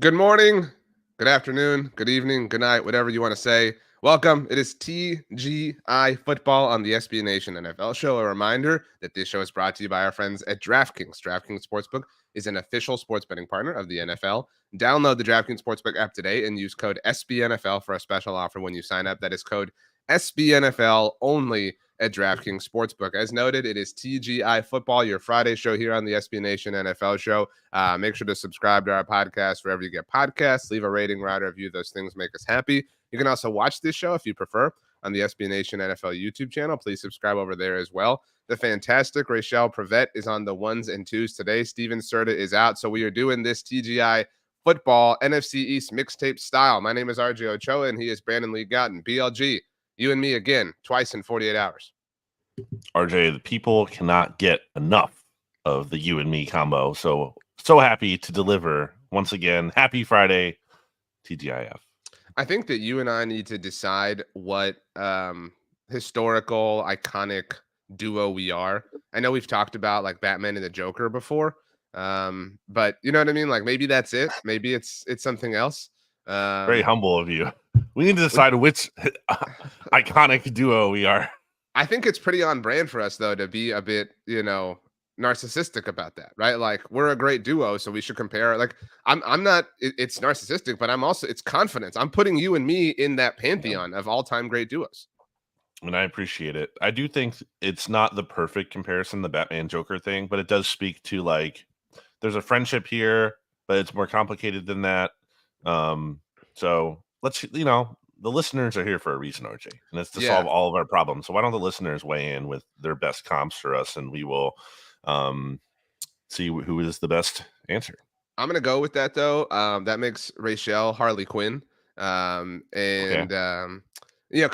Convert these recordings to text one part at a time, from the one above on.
Good morning, good afternoon, good evening, good night, whatever you want to say. Welcome. It is TGI Football on the SB Nation NFL show. A reminder that this show is brought to you by our friends at DraftKings. DraftKings Sportsbook is an official sports betting partner of the NFL. Download the DraftKings Sportsbook app today and use code SBNFL for a special offer when you sign up. That is code SBNFL only at DraftKings Sportsbook. As noted, it is TGI Football, your Friday show here on the SB Nation NFL show. Make sure to subscribe to our podcast wherever you get podcasts. Leave a rating, write a review. Those things make us happy. You can also watch this show if you prefer on the SB Nation NFL YouTube channel. Please subscribe over there as well. The fantastic Rachel Prevet is on the ones and twos today. Steven Serta is out. So we are doing this TGI Football NFC East mixtape style. My name is RJ Ochoa, and he is Brandon Lee Gotten. BLG, you and me again, twice in 48 hours. RJ, the people cannot get enough of the you and me combo. So happy to deliver once again. Happy Friday, TGIF. I think that you and I need to decide what historical, iconic duo we are. I know we've talked about like Batman and the Joker before, but you know what I mean? Like maybe that's it. Maybe it's something else. Very humble of you. We need to decide which iconic duo we are. I think it's pretty on brand for us, though, to be a bit, narcissistic about that, right? Like we're a great duo, so we should compare. Like I'm not. It's narcissistic, but it's confidence. I'm putting you and me in that pantheon of all-time great duos. And I appreciate it. I do think it's not the perfect comparison, the Batman Joker thing, but it does speak to like there's a friendship here, but it's more complicated than that. So let's the listeners are here for a reason, RJ, and it's to solve all of our problems. So why don't the listeners weigh in with their best comps for us, and we will see who is the best answer. I'm gonna go with that though. That makes Rachel Harley Quinn, because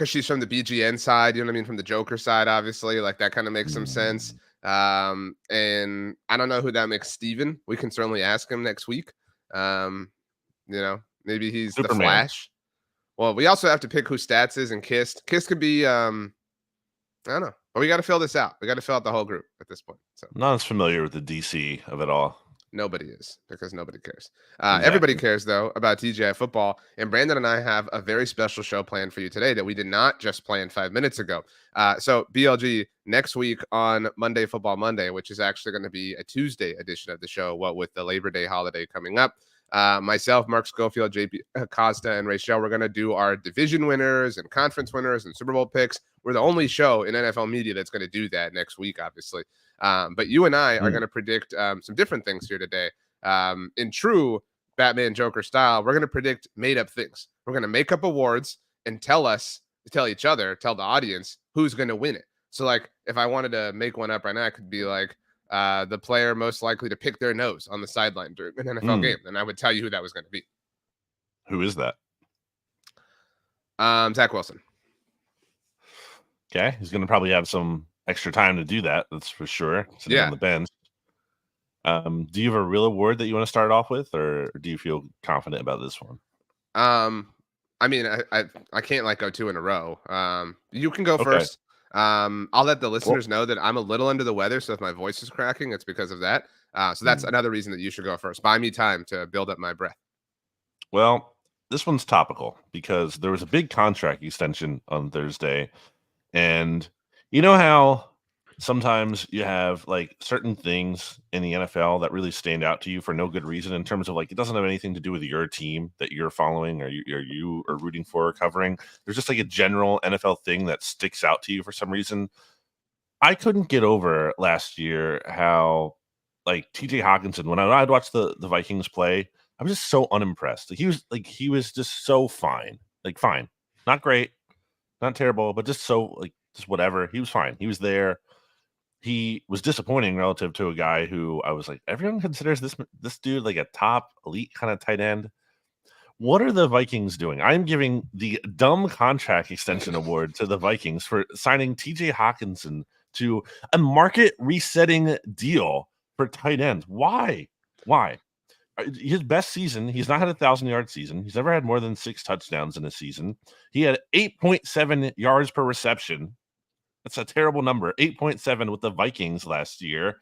she's from the BGN side. You know what I mean? From the Joker side, obviously, like that kind of makes some sense. And I don't know who that makes Steven. We can certainly ask him next week. Maybe he's Superman. The Flash. Well, we also have to pick who Stats is and Kiss. Kiss could be, I don't know. But we got to fill this out. We got to fill out the whole group at this point. So not as familiar with the DC of it all. Nobody is, because nobody cares. Exactly. Everybody cares, though, about TGI Football. And Brandon and I have a very special show planned for you today that we did not just plan 5 minutes ago. So BLG, next week on Monday Football Monday, which is actually going to be a Tuesday edition of the show, what with the Labor Day holiday coming up. Myself, Mark Schofield, JP Costa, and Rachel, we're going to do our division winners and conference winners and Super Bowl picks. We're the only show in NFL media that's going to do that next week, obviously. But you and I are going to predict some different things here today. In true Batman Joker style, we're going to predict made-up things. We're going to make up awards and tell each other, tell the audience who's going to win it. So, like, if I wanted to make one up right now, it could be like, the player most likely to pick their nose on the sideline during an NFL game. And I would tell you who that was going to be. Who is that? Zach Wilson. Okay. He's going to probably have some extra time to do that. That's for sure. Sitting on the bench. Do you have a real award that you want to start off with, or do you feel confident about this one? I mean, I can't like go two in a row. You can go first. I'll let the listeners know that I'm a little under the weather, so if my voice is cracking, it's because of that. So that's another reason that you should go first. Buy me time to build up my breath. Well, this one's topical because there was a big contract extension on Thursday, and you know how sometimes you have like certain things in the NFL that really stand out to you for no good reason in terms of like it doesn't have anything to do with your team that you're following or you are rooting for or covering. There's just like a general NFL thing that sticks out to you for some reason. I couldn't get over last year how like TJ Hawkinson, when I'd watch the Vikings play, I was just so unimpressed. He was just so fine. Like fine. Not great, not terrible, but just so like just whatever. He was fine. He was there. He was disappointing relative to a guy who I was like, everyone considers this dude like a top elite kind of tight end. What are the Vikings doing? I'm giving the dumb contract extension award to the Vikings for signing TJ Hawkinson to a market resetting deal for tight ends. Why? His best season, he's not had a 1,000-yard season. He's never had more than 6 touchdowns in a season. He had 8.7 yards per reception. That's a terrible number. 8.7 with the Vikings last year.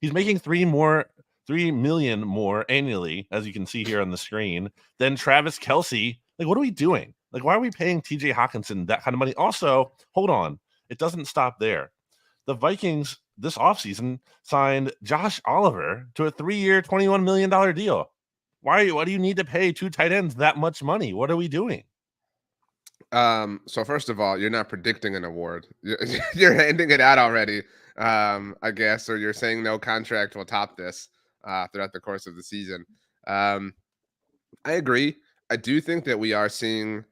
He's making 3 more $3 million more annually, as you can see here on the screen, than Travis Kelce. Like, what are we doing? Like, why are we paying TJ Hawkinson that kind of money? Also, hold on, it doesn't stop there. The Vikings this offseason signed Josh Oliver to a 3-year, $21 million deal. Why do you need to pay 2 tight ends that much money? What are we doing? So first of all, you're not predicting an award. You're handing it out already, I guess, or you're saying no contract will top this throughout the course of the season. Um, I agree. I do think that we are seeing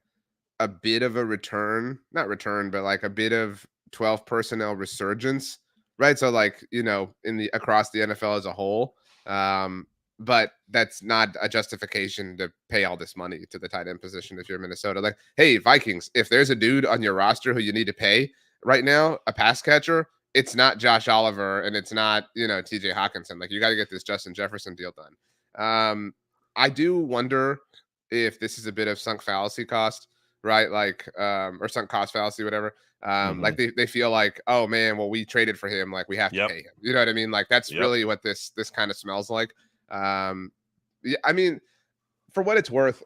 a bit of a return, not return, but like a bit of 12 personnel resurgence, right? So like, in the across the NFL as a whole. But that's not a justification to pay all this money to the tight end position if you're Minnesota. Like, hey, Vikings, if there's a dude on your roster who you need to pay right now, a pass catcher, it's not Josh Oliver and it's not, TJ Hawkinson. Like, you got to get this Justin Jefferson deal done. I do wonder if this is a bit of sunk fallacy cost, right? Like, or sunk cost fallacy, whatever. Like they feel like, oh man, well, we traded for him, like we have to Yep. pay him. You know what I mean? Like that's Yep. really what this kind of smells like. Yeah, I mean, for what it's worth,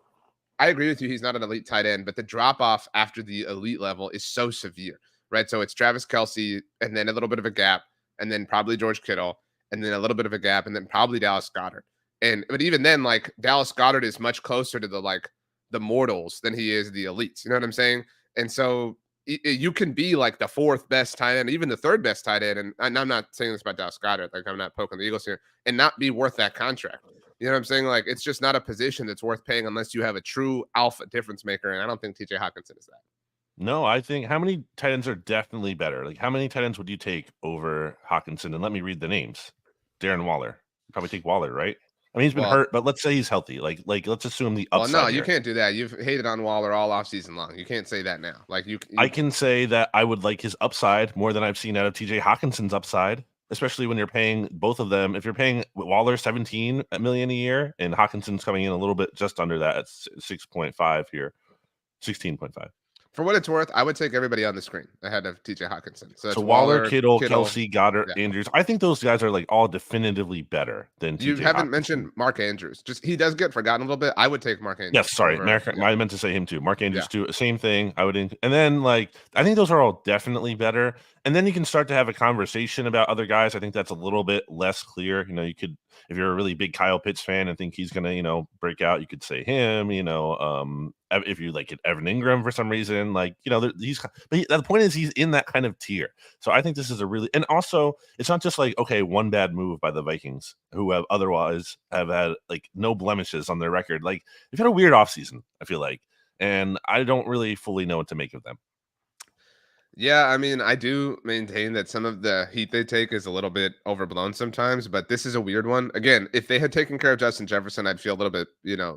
I agree with you. He's not an elite tight end, but the drop off after the elite level is so severe, right? So it's Travis Kelce, and then a little bit of a gap, and then probably George Kittle, and then a little bit of a gap, and then probably Dallas Goedert. But even then, like Dallas Goedert is much closer to the mortals than he is the elites. You know what I'm saying? And so you can be like the fourth best tight end, even the third best tight end. And I'm not saying this about Dallas Goedert, like I'm not poking the Eagles here, and not be worth that contract. You know what I'm saying? Like it's just not a position that's worth paying unless you have a true alpha difference maker. And I don't think TJ Hawkinson is that. No, I think how many tight ends are definitely better? Like, how many tight ends would you take over Hawkinson? And let me read the names. Darren Waller. Probably take Waller, right? I mean, he's been Well, hurt, but let's say he's healthy. Like let's assume the well, no, upside you here. can't do that. You've hated on Waller all off season long. You can't say that now. Like I can say that I would like his upside more than I've seen out of TJ Hawkinson's upside, especially when you're paying both of them. If you're paying Waller 17 million a year and Hawkinson's coming in a little bit just under that at 6.5 here, 16.5. For what it's worth, I would take everybody on the screen ahead of TJ Hawkinson. So So that's Waller, Waller, Kittle, Kittle. Kelce, Goddard, Yeah. Andrews. I think those guys are like all definitively better than You TJ haven't Hawkinson. mentioned Mark Andrews. Just he does get forgotten a little bit. I would take Mark Andrews. Yes, sorry, over, I meant to say him too. Mark Andrews yeah. too. Same thing. And then like I think those are all definitely better. And then you can start to have a conversation about other guys. I think that's a little bit less clear. You could, if you're a really big Kyle Pitts fan and think he's gonna, break out, you could say him. If you like Evan Ingram for some reason, like the point is he's in that kind of tier. So I think this is and also it's not just like, okay, one bad move by the Vikings who have otherwise have had like no blemishes on their record. Like they've had a weird offseason, I feel like, and I don't really fully know what to make of them. Yeah, I mean, I do maintain that some of the heat they take is a little bit overblown sometimes, but this is a weird one. Again, if they had taken care of Justin Jefferson, I'd feel a little bit,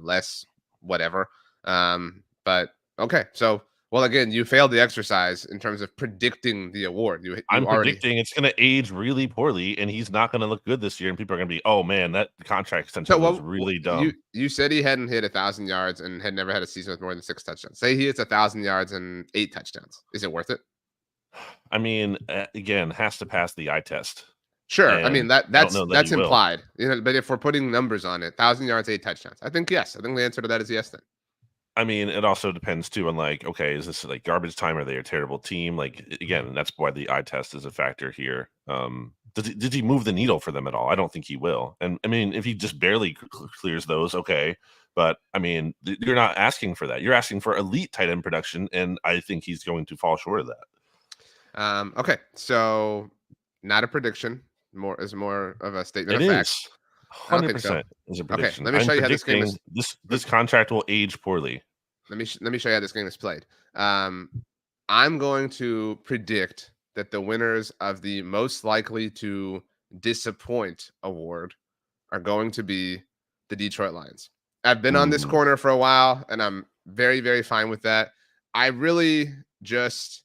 less whatever. But okay. So, well, again, you failed the exercise in terms of predicting the award. I'm Already. predicting it's going to age really poorly, and he's not going to look good this year, and people are going to be, oh man, that contract So, extension was well, really you dumb. you said he hadn't hit 1,000 yards and had never had a season with more than 6 touchdowns. Say he hits 1,000 yards and 8 touchdowns. Is it worth it? I mean, again, has to pass the eye test. Sure. I And mean I don't know that that's he will. implied. But if we're putting numbers on it, 1,000 yards, 8 touchdowns. I think yes. I think the answer to that is yes then. I mean, it also depends too on like, okay, is this like garbage time? Are they a terrible team? Like again, that's why the eye test is a factor here. Did he move the needle for them at all? I don't think he will. And I mean, if he just barely clears those, okay. But I mean, you're not asking for that. You're asking for elite tight end production, and I think he's going to fall short of that. Okay. So not a prediction. More of a statement It of fact. is I don't think so. 100% is a Okay. prediction. Let me I'm show you how this game predicting is. this contract will age poorly. Let me show you how this game is played. I'm going to predict that the winners of the most likely to disappoint award are going to be the Detroit Lions. I've been on this Mm, corner for a while, and I'm very, very fine with that. I really just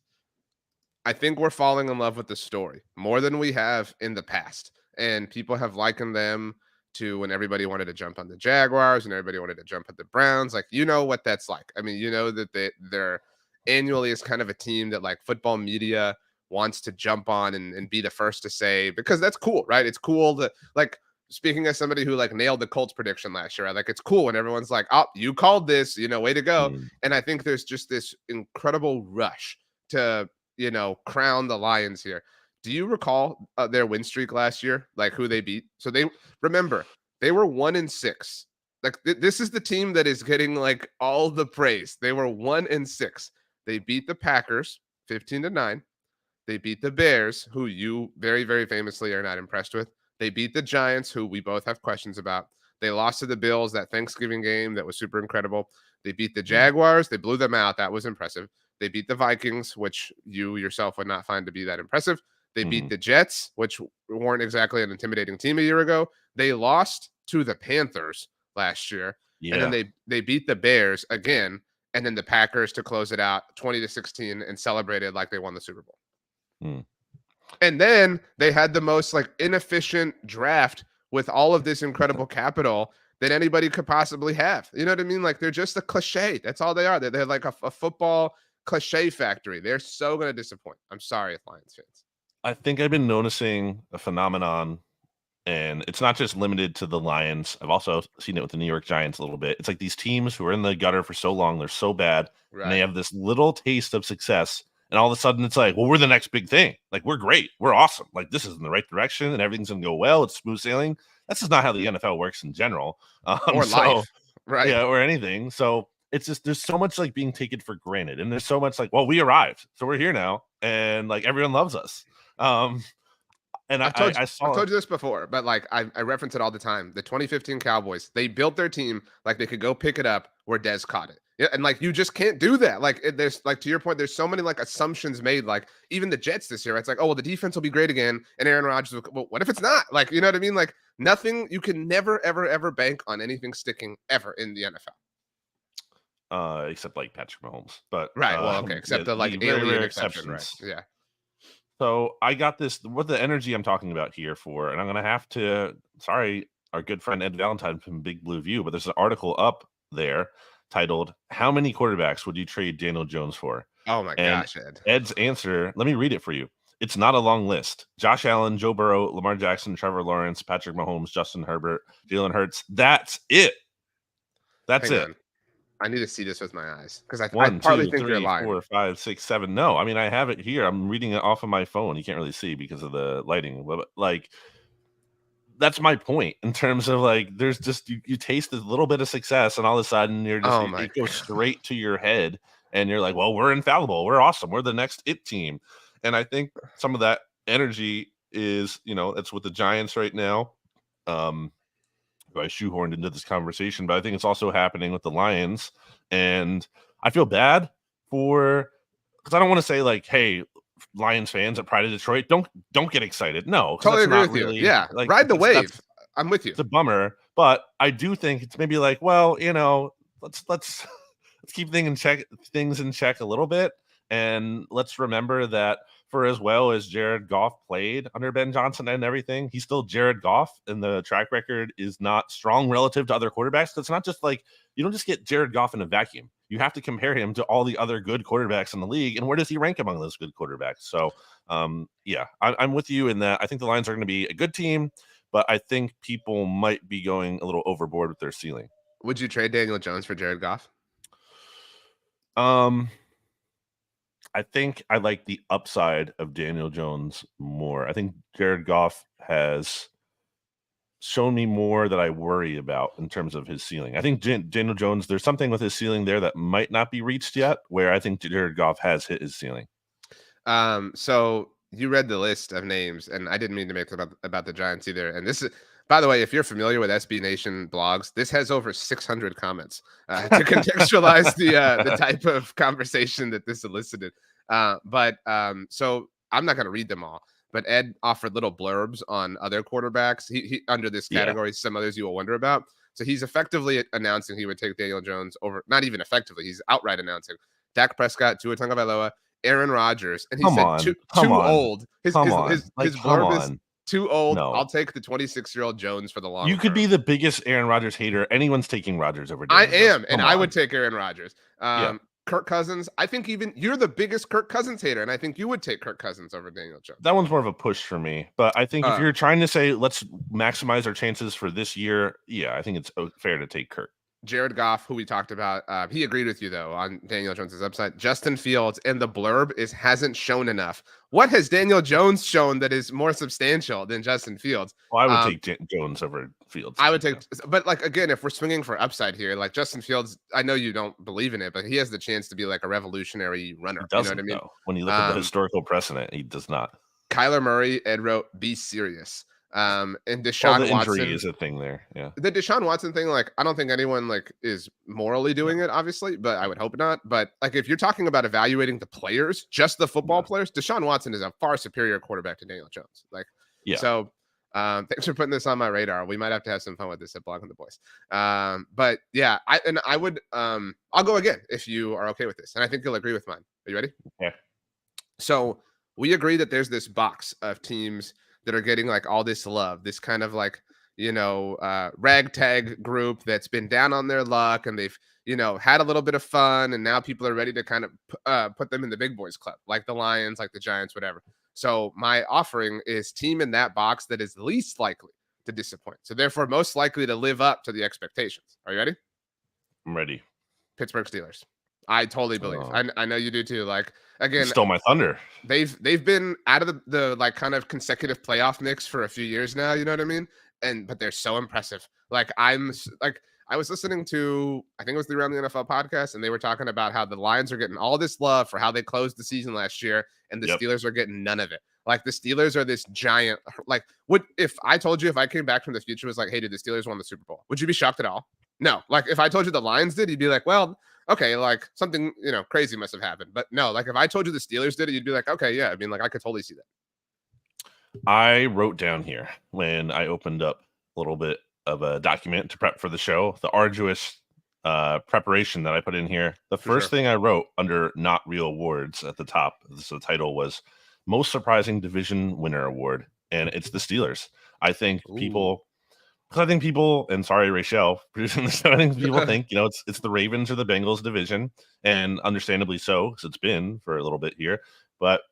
I think we're falling in love with the story more than we have in the past. And people have likened them to when everybody wanted to jump on the Jaguars and everybody wanted to jump at the Browns. Like, you know what that's like. I mean, you know that they're annually is kind of a team that like football media wants to jump on and be the first to say, because that's cool, right? It's cool to like speaking as somebody who like nailed the Colts prediction last year, like it's cool when everyone's like, "Oh, you called this, way to go." And I think there's just this incredible rush to, crown the Lions here. Do you recall their win streak last year? Like who they beat? So remember they were 1-6. Like this is the team that is getting like all the praise. They were 1-6. They beat the Packers 15-9. They beat the Bears, who you very, very famously are not impressed with. They beat the Giants, who we both have questions about. They lost to the Bills that Thanksgiving game that was super incredible. They beat the Jaguars. They blew them out. That was impressive. They beat the Vikings, which you yourself would not find to be that impressive. They beat the Jets, which weren't exactly an intimidating team a year ago. They lost to the Panthers last year. And then they beat the Bears again, and then the Packers to close it out 20-16 and celebrated like they won the Super Bowl. And then they had the most like inefficient draft with all of this incredible capital that anybody could possibly have. You know what I mean? Like they're just a cliche. That's all they are. They're like a football cliche factory. They're so going to disappoint. I'm sorry if Lions fans. I think I've been noticing a phenomenon, and it's not just limited to the Lions. I've also seen it with the New York Giants a little bit. It's like these teams who are in the gutter for so long, they're so bad, and they have this little taste of success. And all of a sudden, it's like, well, we're the next big thing. Like, we're great. We're awesome. Like, this is in the right direction, and everything's going to go well. It's smooth sailing. That's just not how the NFL works in general. Or life, right? Yeah, or anything. So it's just there's so much like being taken for granted, and there's so much like, well, we arrived, so we're here now, and like everyone loves us. And I've told you this before, but like I reference it all the time. The 2015 Cowboys, they built their team like they could go pick it up where Dez caught it. Yeah, and like you just can't do that. Like there's like to your point, there's so many like assumptions made. Like even the Jets this year, it's like, oh well, the defense will be great again, and Aaron Rodgers will. Well, what if it's not? Like you know what I mean? Like nothing. You can never ever bank on anything sticking ever in the NFL. Except like Patrick Mahomes, but right. Well, okay, except the like alien exception, right? Yeah. So I got this, what the energy I'm talking about here for, and I'm going to have to, sorry, our good friend Ed Valentine from Big Blue View, but there's an article up there titled, "How many quarterbacks would you trade Daniel Jones for?" Oh my gosh, Ed. Ed's answer, let me read it for you. It's not a long list. Josh Allen, Joe Burrow, Lamar Jackson, Trevor Lawrence, Patrick Mahomes, Justin Herbert, Jalen Hurts. That's it. That's it. I need to see this with my eyes because I partly think you're lying. 4, 5, 6, 7. No, I mean I have it here. I'm reading it off of my phone. You can't really see because of the lighting, but like that's my point in terms of like there's just you taste a little bit of success, and all of a sudden you're just it goes straight to your head, and you're like, well, we're infallible, we're awesome, we're the next it team. And I think some of that energy is it's with the Giants right now. I shoehorned into this conversation, but I think it's also happening with the Lions, and I feel bad because I don't want to say like, hey, Lions fans at Pride of Detroit, don't get excited. No, totally agree with you. Yeah, like, ride the wave. I'm with you. It's a bummer, but I do think it's maybe like, well, let's keep things in check a little bit, and let's remember that for as well as Jared Goff played under Ben Johnson and everything, he's still Jared Goff, and the track record is not strong relative to other quarterbacks. It's not just like you don't just get Jared Goff in a vacuum. You have to compare him to all the other good quarterbacks in the league, and where does he rank among those good quarterbacks? So, I'm with you in that. I think the Lions are going to be a good team, but I think people might be going a little overboard with their ceiling. Would you trade Daniel Jones for Jared Goff? I think I like the upside of Daniel Jones more. I think Jared Goff has shown me more that I worry about in terms of his ceiling. I think Daniel Jones, there's something with his ceiling there that might not be reached yet, where I think Jared Goff has hit his ceiling. So you read the list of names, and I didn't mean to make it about the Giants either. And this is, by the way, if you're familiar with SB Nation blogs, this has over 600 comments to contextualize the type of conversation that this elicited. So I'm not going to read them all, but Ed offered little blurbs on other quarterbacks. He under this category, some others you will wonder about. So he's effectively announcing he would take Daniel Jones over, not even effectively, he's outright announcing Dak Prescott, Tua Tagovailoa, Aaron Rodgers, and he said too old. His blurb is too old. No. I'll take the 26-year-old Jones for the long. You could be the biggest Aaron Rodgers hater. Anyone's taking Rodgers over. I am, and I would take Aaron Rodgers. Kirk Cousins. I think even you're the biggest Kirk Cousins hater, and I think you would take Kirk Cousins over Daniel Jones. That one's more of a push for me. But I think if you're trying to say let's maximize our chances for this year, yeah, I think it's fair to take Kirk. Jared Goff, who we talked about, he agreed with you though on Daniel Jones's upside. Justin Fields, and the blurb is hasn't shown enough. What has Daniel Jones shown that is more substantial than Justin Fields? Well, I would take Jones over Fields. I would take, but like again, if we're swinging for upside here, like Justin Fields, I know you don't believe in it, but he has the chance to be like a revolutionary runner. He doesn't, you know what I mean? though. When you look at the historical precedent, he does not. Kyler Murray, Ed wrote, be serious. And Deshaun the Watson injury is a thing there. Yeah. The Deshaun Watson thing, like, I don't think anyone like is morally doing it, obviously, but I would hope not. But like, if you're talking about evaluating the players, just the football players, Deshaun Watson is a far superior quarterback to Daniel Jones. Like, so thanks for putting this on my radar. We might have to have some fun with this at Blogging the Boys. But yeah, I would I'll go again if you are okay with this, and I think you'll agree with mine. Are you ready? Yeah. So we agree that there's this box of teams that are getting like all this love, this kind of like, ragtag group that's been down on their luck, and they've, had a little bit of fun, and now people are ready to kind of put them in the big boys club, like the Lions, like the Giants, whatever. So my offering is team in that box that is least likely to disappoint, so therefore most likely to live up to the expectations. Are you ready? I'm ready. Pittsburgh Steelers. I totally believe. I know you do too. Like, again, you stole my thunder. They've been out of the like kind of consecutive playoff mix for a few years now. You know what I mean? But they're so impressive. Like, I was listening to, I think it was the Around the NFL podcast, and they were talking about how the Lions are getting all this love for how they closed the season last year, and the Steelers are getting none of it. Like, the Steelers are this giant, like, if I told you, if I came back from the future was like, hey, did the Steelers won the Super Bowl? Would you be shocked at all? No. Like, if I told you the Lions did, you'd be like, well, okay, like something, crazy must have happened. But no, like if I told you the Steelers did it, you'd be like, okay, yeah. I mean, like I could totally see that. I wrote down here when I opened up a little bit of a document to prep for the show, the arduous preparation that I put in here. The first thing I wrote under not real awards at the top, so the title was most surprising division winner award. And it's the Steelers. I think people, and sorry, Rachel, producing the show, I think people think, it's the Ravens or the Bengals division, and understandably so, because it's been for a little bit here. But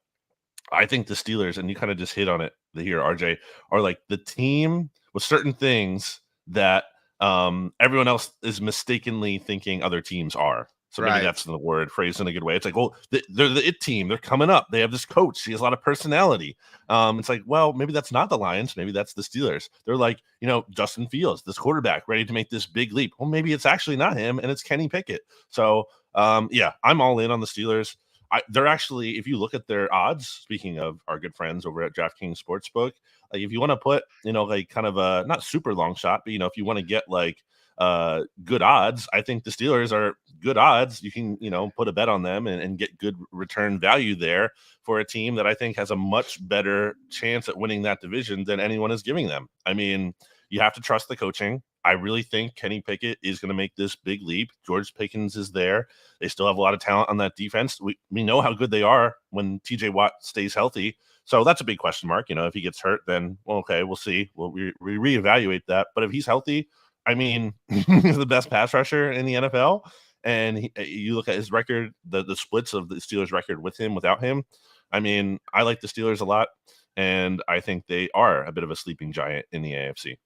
I think the Steelers, and you kind of just hit on it here, RJ, are like the team with certain things that everyone else is mistakenly thinking other teams are. So maybe that's the word phrased in a good way. It's like, well, they're the it team. They're coming up. They have this coach. He has a lot of personality. It's like, well, maybe that's not the Lions. Maybe that's the Steelers. They're like, Justin Fields, this quarterback, ready to make this big leap. Well, maybe it's actually not him, and it's Kenny Pickett. So, I'm all in on the Steelers. They're actually, if you look at their odds, speaking of our good friends over at DraftKings Sportsbook, like if you want to put, like kind of a not super long shot, but if you want to get like good odds, I think the Steelers are good odds. You can, put a bet on them and get good return value there for a team that I think has a much better chance at winning that division than anyone is giving them. I mean, you have to trust the coaching. I really think Kenny Pickett is going to make this big leap. George Pickens is there. They still have a lot of talent on that defense. We know how good they are when TJ Watt stays healthy. So that's a big question mark. If he gets hurt, then, well, okay, we'll see. We'll reevaluate that. But if he's healthy, I mean, he's the best pass rusher in the NFL. And you look at his record, the splits of the Steelers record with him, without him. I mean, I like the Steelers a lot. And I think they are a bit of a sleeping giant in the AFC.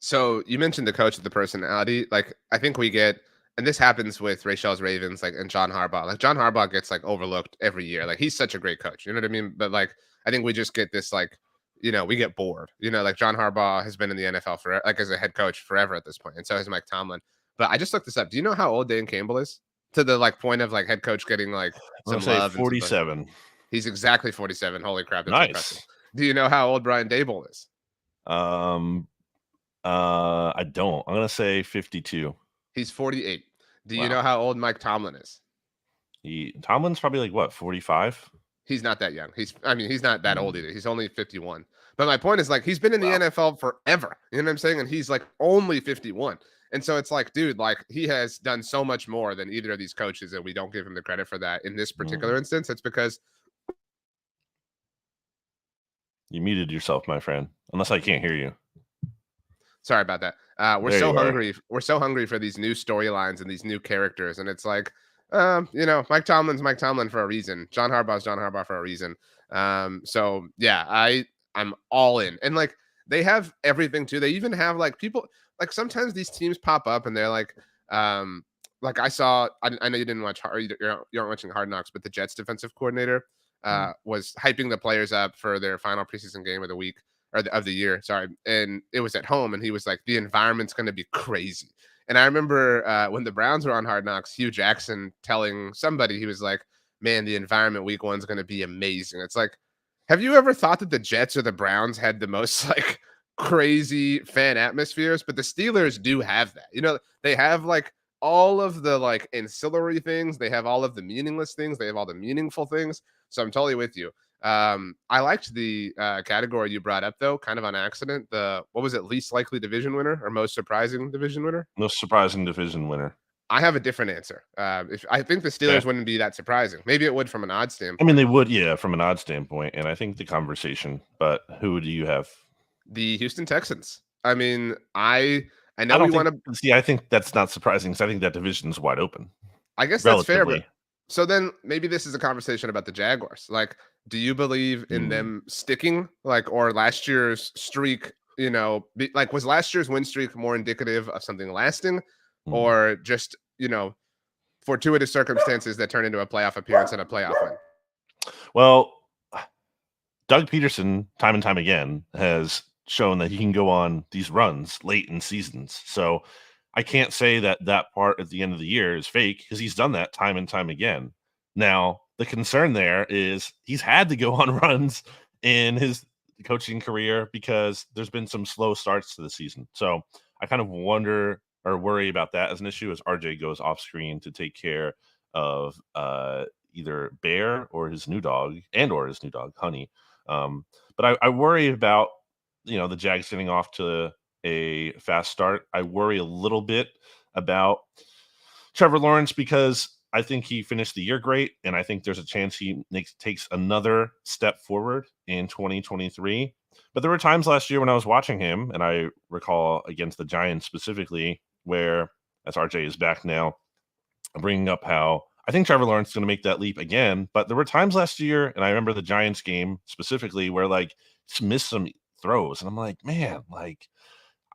So you mentioned the coach of the personality. Like, I think we get, and this happens with Rachel's Ravens, like, and John Harbaugh. Like, John Harbaugh gets like overlooked every year. Like, he's such a great coach. You know what I mean? But like, I think we just get this like, we get bored. Like John Harbaugh has been in the NFL for like as a head coach forever at this point, and so has Mike Tomlin. But I just looked this up. Do you know how old Dan Campbell is? To the like point of like head coach getting like some love. 47. He's exactly 47. Holy crap! That's nice. Impressive. Do you know how old Brian Daboll is? I don't. I'm gonna say 52. He's 48. Do you know how old Mike Tomlin is? Tomlin's probably like what, 45? He's not that young. He's not that old either. He's only 51. But my point is, like, he's been in the NFL forever. You know what I'm saying? And he's like only 51. And so it's like, dude, like he has done so much more than either of these coaches, and we don't give him the credit for that in this particular instance. It's because you muted yourself, my friend. Unless I can't hear you. Sorry about that. We're so hungry. We're so hungry for these new storylines and these new characters. And it's like, Mike Tomlin's Mike Tomlin for a reason. John Harbaugh's John Harbaugh for a reason. So yeah, I'm all in. And like they have everything too. They even have like people like sometimes these teams pop up and they're like I saw I know you didn't watch you're not watching Hard Knocks, but the Jets defensive coordinator Mm. was hyping the players up for their final preseason game of the week or of the year, sorry. And it was at home and he was like the environment's going to be crazy. And I remember when the Browns were on Hard Knocks, Hugh Jackson telling somebody, he was like, man, the environment week one's going to be amazing. It's like, have you ever thought that the Jets or the Browns had the most like crazy fan atmospheres? But the Steelers do have that. They have like all of the like ancillary things, they have all of the meaningless things, they have all the meaningful things. So I'm totally with you. I liked the category you brought up though, kind of on accident. The what was it, least likely division winner or most surprising division winner? Most surprising division winner. I have a different answer. If I think the Okay. Steelers wouldn't be that surprising. Maybe it would from an odd I mean, standpoint. they would, yeah, from an odd standpoint, and I think the conversation. But who do you have? The Houston Texans. I mean, I I know we don't think. want to. See, I think that's not surprising because I think that division's wide open, I guess that's fair, but relatively. so then maybe this is a conversation about the Jaguars. Like, do you believe in Hmm. them sticking, like, or last year's streak? Like, was last year's win streak more indicative of something lasting, Hmm. or just fortuitous circumstances that turn into a playoff appearance and a playoff win? Well, Doug Peterson, time and time again, has shown that he can go on these runs late in seasons. So I can't say that that part at the end of the year is fake because he's done that time and time again. Now, the concern there is he's had to go on runs in his coaching career because there's been some slow starts to the season. So I kind of wonder or worry about that as an issue as RJ goes off screen to take care of either Bear or his new dog Honey. But I worry about the Jags getting off to a fast start. I worry a little bit about Trevor Lawrence because I think he finished the year great, and I think there's a chance he takes another step forward in 2023. But there were times last year when I was watching him, and I recall against the Giants specifically, where as RJ is back now, bringing up how I think Trevor Lawrence is going to make that leap again. But there were times last year, and I remember the Giants game specifically, where like just missed some throws, and I'm like, man, like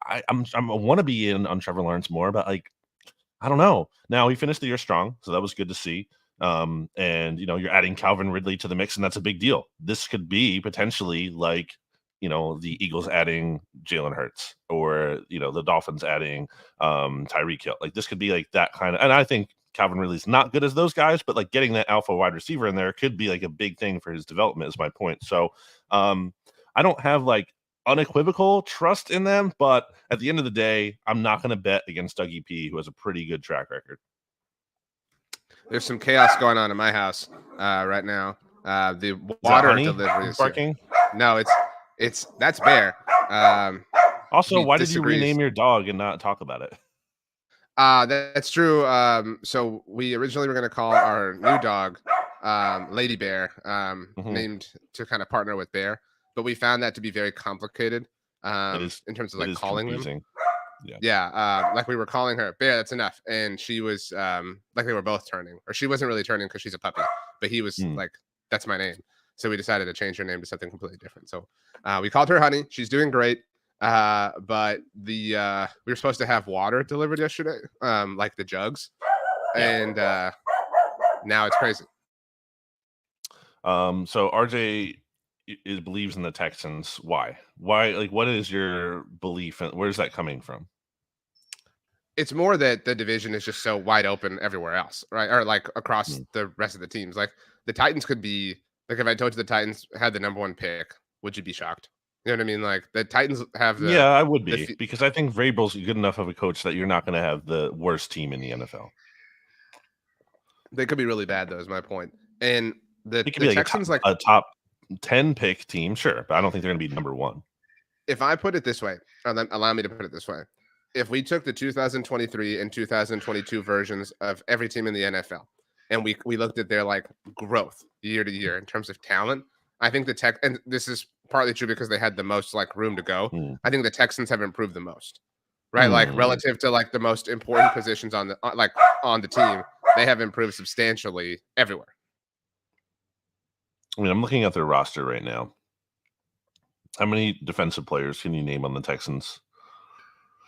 I want to be in on Trevor Lawrence more, but like I don't know. Now he finished the year strong, so that was good to see. And you're adding Calvin Ridley to the mix, and that's a big deal. This could be potentially like the Eagles adding Jalen Hurts, or the Dolphins adding Tyreek Hill. Like this could be like that kind of. And I think Calvin Ridley's not good as those guys, but like getting that alpha wide receiver in there could be like a big thing for his development. Is my point. So I don't have like unequivocal trust in them, but at the end of the day, I'm not going to bet against Dougie P, who has a pretty good track record. There's some chaos going on in my house right now. The Is that water Honey delivery is here. barking? No, it's that's Bear. Also, He why did you disagrees. rename your dog and not talk about it? That's true. So we originally were going to call our new dog Lady Bear, Hmm. named to kind of partner with Bear, but we found that to be very complicated It is. in terms of It like is calling them. confusing. Yeah. Yeah, like we were calling her Bear, that's enough, and she was like they were both turning, or she wasn't really turning because she's a puppy, but he was Mm. like, "That's my name." So we decided to change her name to something completely different. So we called her Honey. She's doing great. But the we were supposed to have water delivered yesterday, like the jugs, Yeah. and now it's crazy. So RJ believes in the Texans. Why? Why? Like, what is your belief? And where's that coming from? It's more that the division is just so wide open everywhere else, right? Or like across Mm. the rest of the teams. Like the Titans could be like if I told you the Titans had the number one pick, would you be shocked? You know what I mean? Like the Titans have Yeah, I would the be because I think Vrabel's good enough of a coach that you're not going to have the worst team in the NFL. they could be really bad though, is my point. And the It could the be like Texans, like a top 10 pick team, sure, but I don't think they're going to be number one. if I put it this way, or allow me to put it this way, if we took the 2023 and 2022 versions of every team in the NFL and we looked at their like growth year to year in terms of talent, I think the tech and this is partly true because they had the most like room to go. Mm. I think the Texans have improved the most, right? Like Mm. relative to like the most important positions on the like on the team, they have improved substantially everywhere. I mean, I'm looking at their roster right now. How many defensive players can you name on the Texans?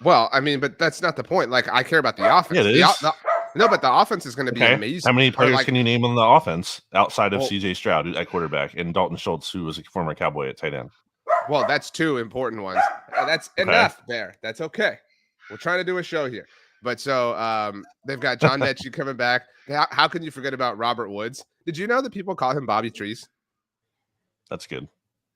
Well, I mean, but that's not the point. Like, I care about the offense. Yeah, it is. No, but the offense is going to be Okay. amazing. How many Or players like, can you name on the offense outside of well, CJ Stroud at quarterback and Dalton Schultz, who was a former Cowboy at tight end? well, that's two important ones. That's Okay. enough, Bear. That's okay. We're trying to do a show here. But so they've got John Mechie coming back. How can you forget about Robert Woods? Did you know that people call him Bobby Trees? That's good.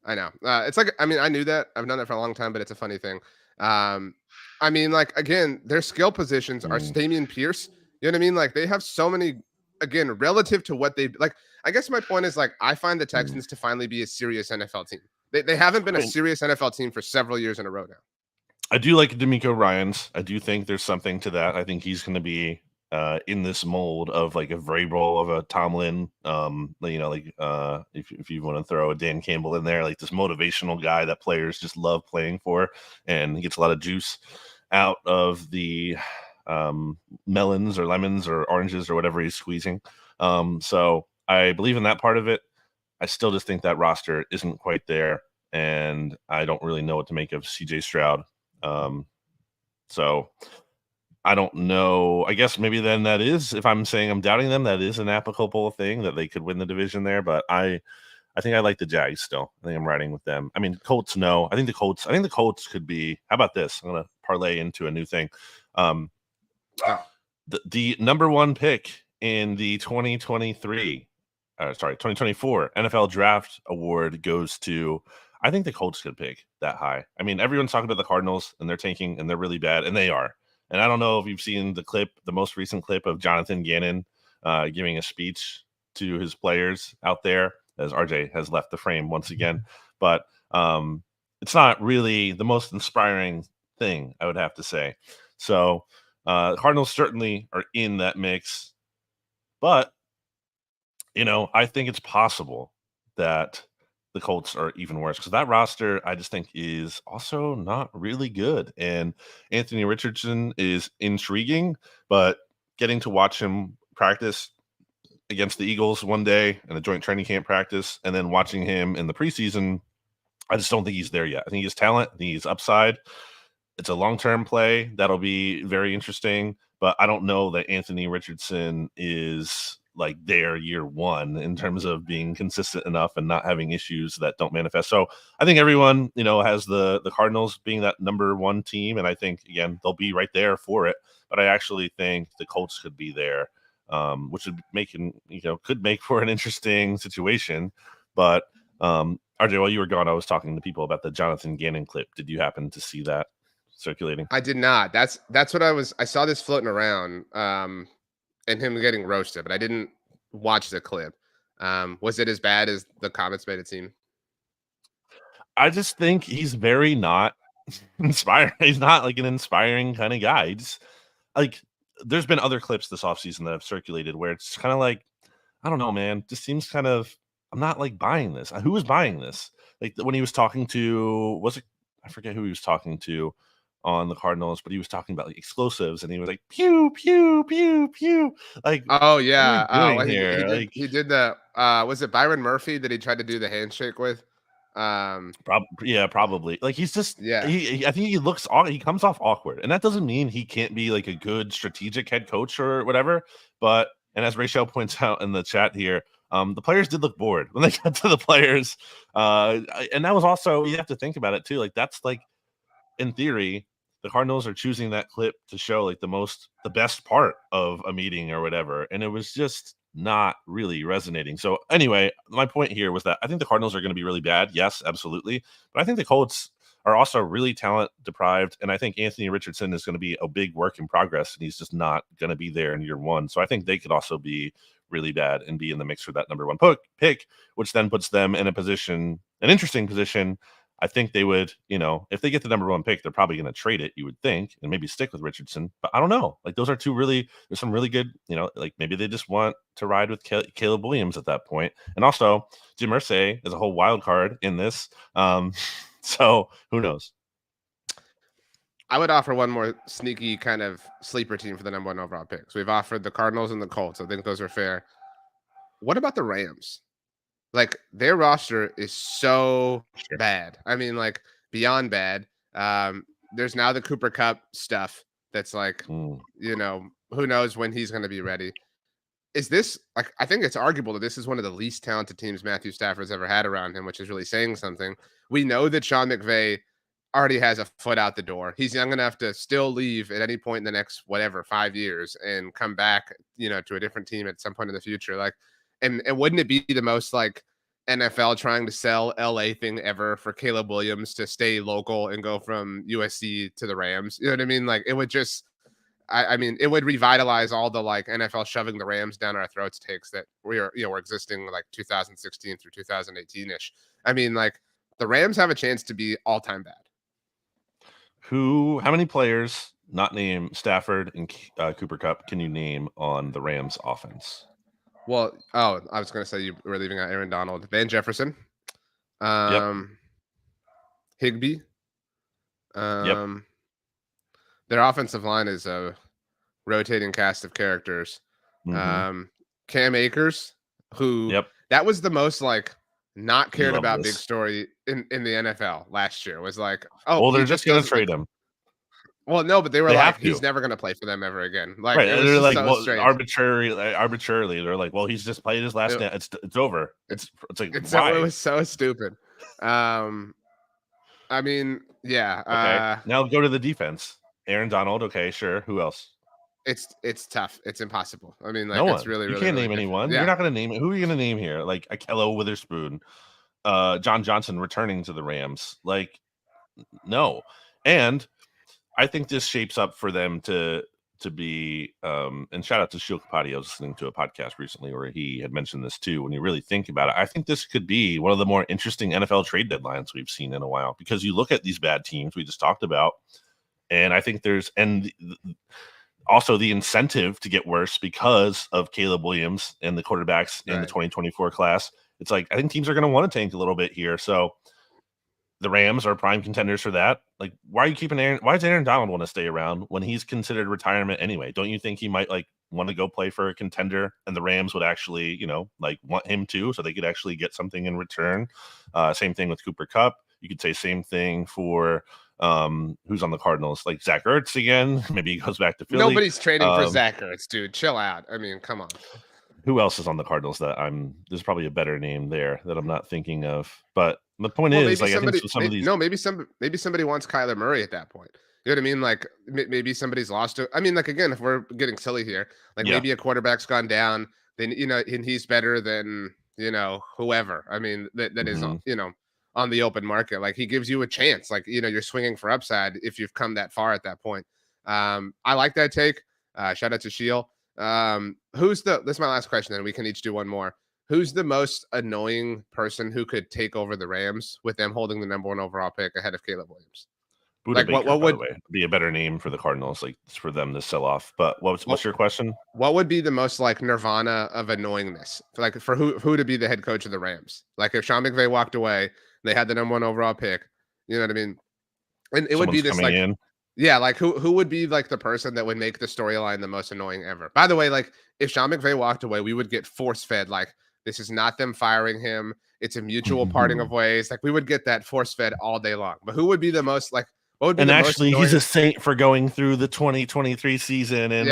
I know. It's like, I mean, I knew that. I've known that for a long time, but it's a funny thing. I mean, like, again, their skill positions are Stamion Pierce. You know what I mean? Like, they have so many, again, relative to what they like. I guess my point is, like, I find the Texans to finally be a serious NFL team. They haven't been a serious NFL team for several years in a row now. I do like D'Amico Ryans. I do think there's something to that. I think he's going to be in this mold of like a Vrabel, of a Tomlin. If you want to throw a Dan Campbell in there, like this motivational guy that players just love playing for, and he gets a lot of juice out of the melons or lemons or oranges or whatever he's squeezing. So I believe in that part of it. I still just think that roster isn't quite there, and I don't really know what to make of CJ Stroud. So I don't know. I guess maybe then that is, if I'm saying I'm doubting them, that is an applicable thing that they could win the division there. But I think I like the Jags still. I think I'm riding with them. I mean, Colts, no. I think the Colts could be. How about this? I'm gonna parlay into a new thing. The number one pick in the 2024 NFL Draft Award goes to, I think the Colts could pick that high. I mean, everyone's talking about the Cardinals and they're tanking and they're really bad, and they are. And I don't know if you've seen the most recent clip of Jonathan Gannon giving a speech to his players out there, as RJ has left the frame once again. But it's not really the most inspiring thing, I would have to say. So Cardinals certainly are in that mix. But, I think it's possible that the Colts are even worse, because that roster, I just think, is also not really good. And Anthony Richardson is intriguing, but getting to watch him practice against the Eagles one day in a joint training camp practice, and then watching him in the preseason, I just don't think he's there yet. I think he's talent. I think he's upside. It's a long-term play that'll be very interesting, but I don't know that Anthony Richardson is like there year one in terms of being consistent enough and not having issues that don't manifest. So I think everyone, has the Cardinals being that number one team, and I think again they'll be right there for it. But I actually think the Colts could be there, which would could make for an interesting situation. But RJ, while you were gone, I was talking to people about the Jonathan Gannon clip. Did you happen to see that circulating? I did not. That's what I saw this floating around, and him getting roasted, but I didn't watch the clip. Was it as bad as the comments made it seem? I just think he's very not inspiring. He's not like an inspiring kind of guy. He's like, there's been other clips this offseason that have circulated where it's kind of like, I don't know, man, just seems kind of, I'm not like buying this. Who was buying this? Like when he was talking to, I forget who he was talking to on the Cardinals, but he was talking about like explosives, and he was like pew pew pew pew. Like, Oh what are yeah, we doing he here? did Like, he did the was it Byron Murphy that he tried to do the handshake with? yeah, probably. Like he's just Yeah. I think he comes off awkward, and that doesn't mean he can't be like a good strategic head coach or whatever. But and as Rachel points out in the chat here, the players did look bored when they got to the players, and that was also, you have to think about it too. Like that's like, in theory, the Cardinals are choosing that clip to show like the best part of a meeting or whatever, and it was just not really resonating. So anyway, my point here was that I think the Cardinals are going to be really bad. Yes, absolutely. But I think the Colts are also really talent deprived. And I think Anthony Richardson is going to be a big work in progress, and he's just not going to be there in year one. So I think they could also be really bad and be in the mix for that number one pick, which then puts them in an interesting position. I think they would, if they get the number one pick, they're probably going to trade it, you would think, and maybe stick with Richardson. But I don't know. Like those are there's some really good, like maybe they just want to ride with Caleb Williams at that point. And also Jim Irsay is a whole wild card in this. So who knows? I would offer one more sneaky kind of sleeper team for the number one overall pick. So we've offered the Cardinals and the Colts. I think those are fair. What about the Rams? Like their roster is so Sure. bad. I mean, like beyond bad. There's now the Cooper Cup stuff that's like, who knows when he's going to be ready. Is this like, I think it's arguable that this is one of the least talented teams Matthew Stafford's ever had around him, which is really saying something. We know that Sean McVay already has a foot out the door. He's young enough to still leave at any point in the next whatever 5 years and come back, to a different team at some point in the future. Like, and wouldn't it be the most like NFL trying to sell LA thing ever for Caleb Williams to stay local and go from USC to the Rams? You know what I mean? Like it would just I mean, it would revitalize all the like NFL shoving the Rams down our throats takes that we're existing like 2016 through 2018 ish. I mean, like the Rams have a chance to be all time bad. How many players not named Stafford and Cooper Cup can you name on the Rams offense? Well, I was going to say you were leaving out Aaron Donald, Van Jefferson, Yep. Higbee. Yep. Their offensive line is a rotating cast of characters. Cam Akers, who that was the most like not cared about big story in the NFL last year, was like, well, they're just going to trade him. Well, no, but they were like, he's never going to play for them ever again. Like, right. They're like, so well, strange. arbitrarily, they're like, well, he's just played his last dance. It's over. It's like, it why? was so stupid. I mean, yeah. Okay. Now go to the defense. Aaron Donald. Okay, sure. Who else? It's tough. It's impossible. I mean, like no one. It's really, you really, can't really name anyone. Yeah. You're not going to name it. Who are you going to name here? Like Akello Witherspoon, John Johnson returning to the Rams. Like, no. And I think this shapes up for them to be and shout out to Shil Kapadi. I was listening to a podcast recently where he had mentioned this too. When you really think about it, I think this could be one of the more interesting NFL trade deadlines we've seen in a while, because you look at these bad teams we just talked about, and I think there's also the incentive to get worse because of Caleb Williams and the quarterbacks in the 2024 class. It's like, I think teams are going to want to tank a little bit here. So the Rams are prime contenders for that. Like, why are you keeping why does Aaron Donald want to stay around when he's considered retirement anyway? Don't you think he might like want to go play for a contender, and the Rams would actually, like want him to, so they could actually get something in return? Same thing with Cooper Cup. You could say same thing for who's on the Cardinals, like Zach Ertz again. Maybe he goes back to Philly. Nobody's trading for Zach Ertz, dude. Chill out. I mean, come on. Who else is on the Cardinals that there's probably a better name there that I'm not thinking of. But the point is, like, I think some of these. No, maybe somebody wants Kyler Murray at that point. You know what I mean? Like maybe somebody's lost to. I mean, like again, if we're getting silly here, like maybe a quarterback's gone down, then and he's better than whoever. I mean that is on the open market. Like he gives you a chance. Like you're swinging for upside if you've come that far at that point. I like that take. Shout out to Sheil. This is my last question, and we can each do one more. Who's the most annoying person who could take over the Rams with them holding the number one overall pick ahead of Caleb Williams? Buda like Baker, what would be a better name for the Cardinals, like for them to sell off? But what's your question? What would be the most like nirvana of annoyingness, like for who to be the head coach of the Rams? Like if Sean McVay walked away, they had the number one overall pick. You know what I mean? And it would be this like. Yeah, like who would be like the person that would make the storyline the most annoying ever? By the way, like if Sean McVay walked away, we would get force fed like this is not them firing him. It's a mutual parting of ways. Like we would get that force fed all day long. But who would be the most like? What would be the actually, most he's a saint for going through the 2023 season and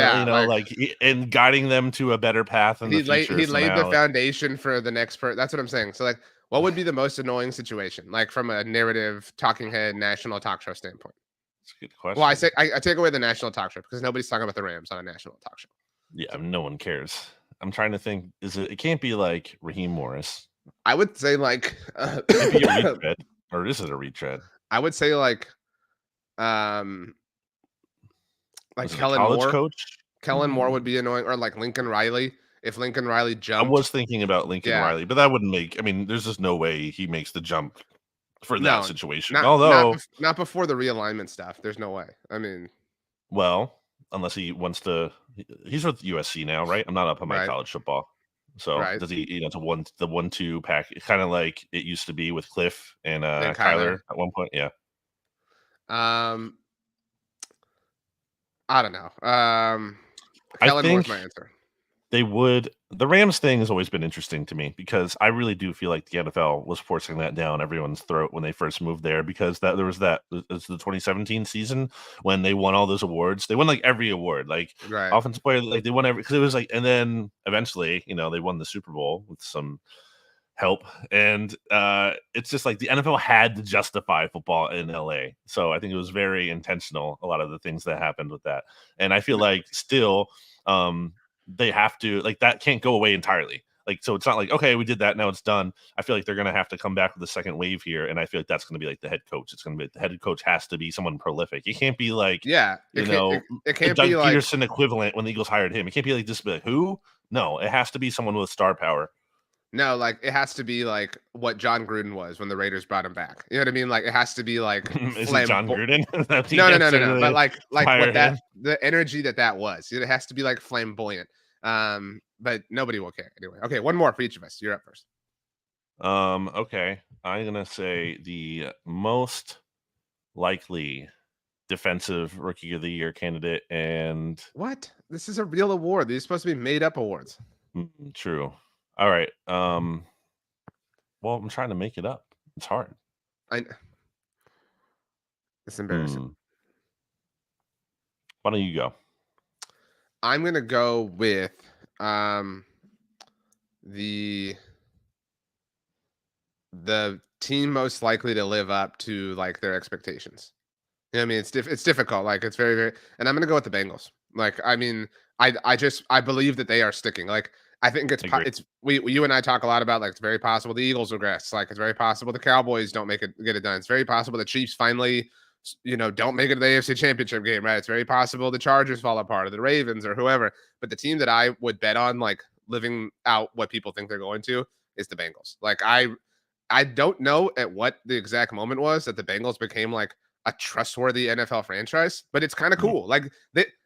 and guiding them to a better path in the future. He laid the foundation for the next person. That's what I'm saying. So like, what would be the most annoying situation, like from a narrative, talking head, national talk show standpoint? That's a good question. Well, I take away the national talk show because nobody's talking about the Rams on a national talk show. Yeah, no one cares. I'm trying to think. It can't be like Raheem Morris. I would say like it be a retread, or is it a retread? I would say like Kellen Moore. Coach? Kellen Moore would be annoying, or like Lincoln Riley. If Lincoln Riley jumped, I was thinking about Lincoln Riley, but that wouldn't make. I mean, there's just no way he makes the jump for that situation. Although not before the realignment stuff. There's no way. I mean, well, unless he wants to. He's with USC now, right? I'm not up on my college football. So does he, it's the 1-2 pack, kind of like it used to be with Cliff and Kyler at one point. Yeah. I don't know. I Kellen Moore's think my answer. they would. The Rams thing has always been interesting to me because I really do feel like the NFL was forcing that down everyone's throat when they first moved there, because there was it's the 2017 season when they won all those awards. They won like every award, like Right. offensive player, like they won every, because it was like, and then eventually, they won the Super Bowl with some help. And it's just like the NFL had to justify football in LA. So I think it was very intentional, a lot of the things that happened with that. And I feel like still they have to, like, that can't go away entirely. Like, so it's not like, okay, we did that, now it's done. I feel like they're going to have to come back with a second wave here. And I feel like that's going to be like the head coach. It's going to be, the head coach has to be someone prolific. It can't be like, Yeah. It a can't be Doug like Peterson equivalent when the Eagles hired him. It can't be like, just be like, who? No, it has to be someone with star power. no, like it has to be like what John Gruden was when the Raiders brought him back. You know what I mean? Like it has to be like Is it John Gruden? That's the answer no. But to like hire what him. the energy that was. It has to be like flamboyant. But nobody will care anyway. Okay, one more for each of us. You're up first. Okay. I'm gonna say the most likely defensive rookie of the year candidate, and What? This is a real award. These are supposed to be made up awards. true. All right. Well, I'm trying to make it up. It's hard. It's embarrassing. Why don't you go? I'm gonna go with the team most likely to live up to like their expectations. You know what I mean? It's difficult. Like it's very, very, and I'm gonna go with the Bengals. Like, I mean, I believe that they are sticking. Like, I think I agree. you and I talk a lot about like it's very possible the Eagles regress. Like, it's very possible the Cowboys don't get it done. It's very possible the Chiefs finally, don't make it to the AFC Championship game. Right? It's very possible the Chargers fall apart or the Ravens or whoever. But the team that I would bet on, like living out what people think they're going to, is the Bengals. Like, I don't know at what the exact moment was that the Bengals became like a trustworthy NFL franchise, but it's kind of cool. Like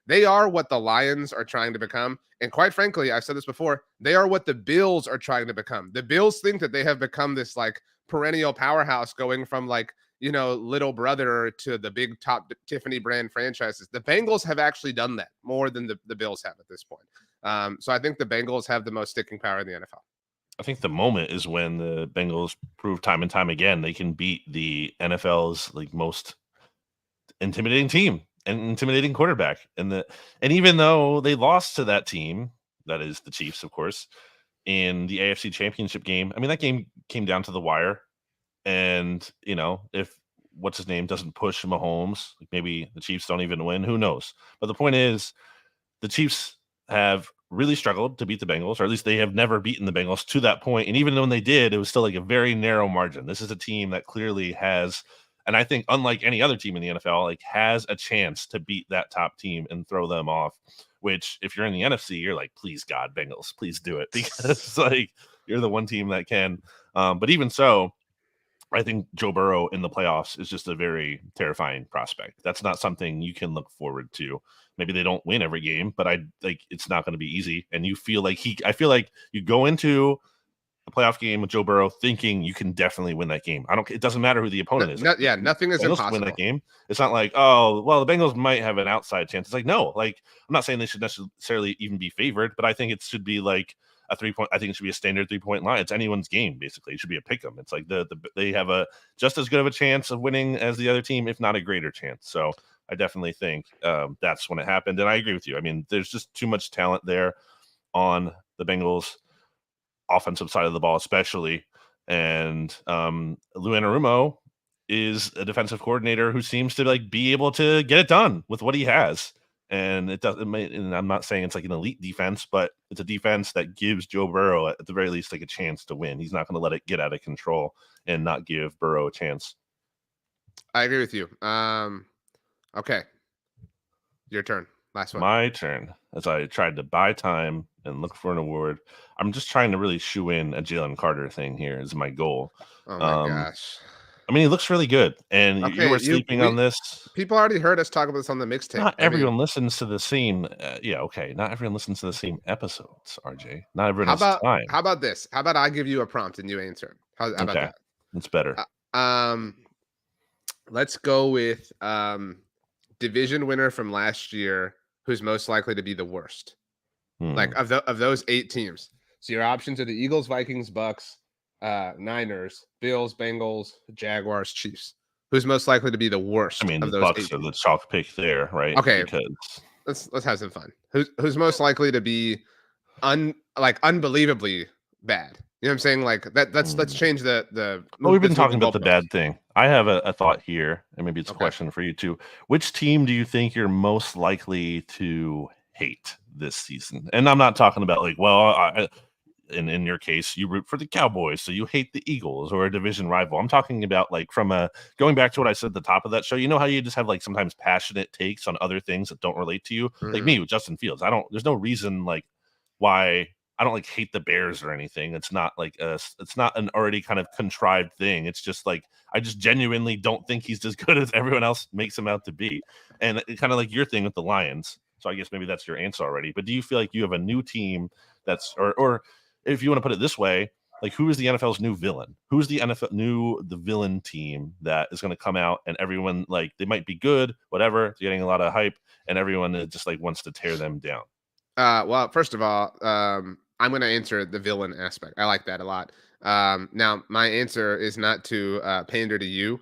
they are what the Lions are trying to become. And quite frankly, I've said this before, they are what the Bills are trying to become. The Bills think that they have become this like perennial powerhouse going from like, little brother to the big top Tiffany brand franchises. The Bengals have actually done that more than the Bills have at this point. So I think the Bengals have the most sticking power in the NFL. I think the moment is when the Bengals prove time and time again they can beat the NFL's like most intimidating team and intimidating quarterback. And even though they lost to that team, that is the Chiefs, of course, in the AFC Championship game, I mean, that game came down to the wire. And if what's his name doesn't push Mahomes, like maybe the Chiefs don't even win. Who knows? But the point is, the Chiefs have really struggled to beat the Bengals, or at least they have never beaten the Bengals to that point. And even when they did, it was still like a very narrow margin. This is a team that clearly has, and I think unlike any other team in the NFL, like has a chance to beat that top team and throw them off. Which, if you're in the NFC, you're like, please God, Bengals, please do it, because like you're the one team that can. But even so, I think Joe Burrow in the playoffs is just a very terrifying prospect. That's not something you can look forward to. Maybe they don't win every game, but I like it's not going to be easy. And you feel like I feel like you go into a playoff game with Joe Burrow thinking you can definitely win that game. It doesn't matter who the opponent is. Yeah, nothing is Bengals win impossible. that game. It's not like, oh, well, the Bengals might have an outside chance. It's like, no, like I'm not saying they should necessarily even be favored, but I think it should be like a 3-point. I think it should be a standard 3-point line. It's anyone's game, basically. It should be a pick 'em. It's like they have a just as good of a chance of winning as the other team, if not a greater chance. So I definitely think that's when it happened. And I agree with you. I mean, there's just too much talent there on the Bengals offensive side of the ball, especially. And Lou Anarumo is a defensive coordinator who seems to like be able to get it done with what he has. And and I'm not saying it's like an elite defense, but it's a defense that gives Joe Burrow at the very least like a chance to win. He's not going to let it get out of control and not give Burrow a chance. I agree with you. Okay. Your turn. Last one. My turn. As I tried to buy time and look for an award, I'm just trying to really shoe in a Jalen Carter thing here is my goal. Oh my gosh. I mean, he looks really good, and you were sleeping on this. People already heard us talk about this on the mixtape. Not everyone listens to the same. Yeah, okay. Not everyone listens to the same episodes. RJ. Not everyone has time. How about this? How about I give you a prompt and you answer? How about Okay, that? it's better. Let's go with division winner from last year who's most likely to be the worst. Like Hmm. of those 8 teams. So your options are the Eagles, Vikings, Bucks, Niners, Bills, Bengals, Jaguars, Chiefs. Who's most likely to be the I worst mean, of the those 8 Bucks are the teams? chalk pick there, right? Okay, Because let's have some fun. Who's most likely to be unbelievably bad? You know what I'm saying? Like let's hmm. change the Well, we've been let's move talking the about the bad goalposts. thing. I have a thought here, and maybe it's a Okay. question for you too. Which team do you think you're most likely to hate this season? And I'm not talking about like, well, in your case, you root for the Cowboys, so you hate the Eagles or a division rival. I'm talking about like from a going back to what I said at the top of that show. You know how you just have like sometimes passionate takes on other things that don't relate to you, like Mhm. me with Justin Fields. I don't. There's no reason like why I don't like hate the Bears or anything. It's not like it's not an already kind of contrived thing. It's just like I just genuinely don't think he's as good as everyone else makes him out to be. And kind of like your thing with the Lions. So I guess maybe that's your answer already. But do you feel like you have a new team that's or if you want to put it this way, like who is the NFL's new villain? Who's the the villain team that is going to come out and everyone like they might be good, whatever, they're getting a lot of hype, and everyone just like wants to tear them down. Well, first of all, I'm going to answer the villain aspect. I like that a lot. Now, my answer is not to pander to you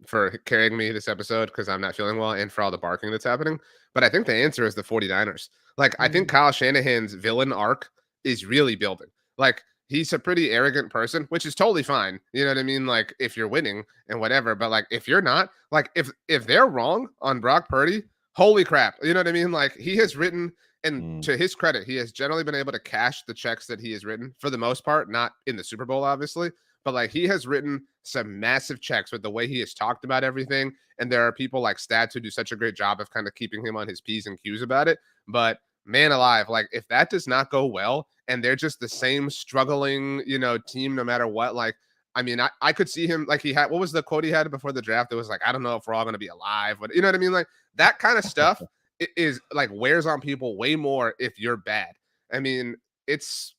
for carrying me this episode because I'm not feeling well and for all the barking that's happening. But I think the answer is the 49ers. Like, I think Mm, Kyle Shanahan's villain arc is really building. Like, he's a pretty arrogant person, which is totally fine. You know what I mean? Like, if you're winning and whatever. But like, if you're not, like, if they're wrong on Brock Purdy, holy crap. You know what I mean? Like, he has written and mm, to his credit, he has generally been able to cash the checks that he has written for the most part, not in the Super Bowl, obviously, but like he has written some massive checks with the way he has talked about everything. And there are people like Stats who do such a great job of kind of keeping him on his P's and Q's about it. But man alive, like if that does not go well and they're just the same struggling, team no matter what, like I mean, I could see him like he had what was the quote he had before the draft? It was like, I don't know if we're all gonna be alive, but you know what I mean? Like that kind of stuff it is like wears on people way more if you're bad. I mean, it's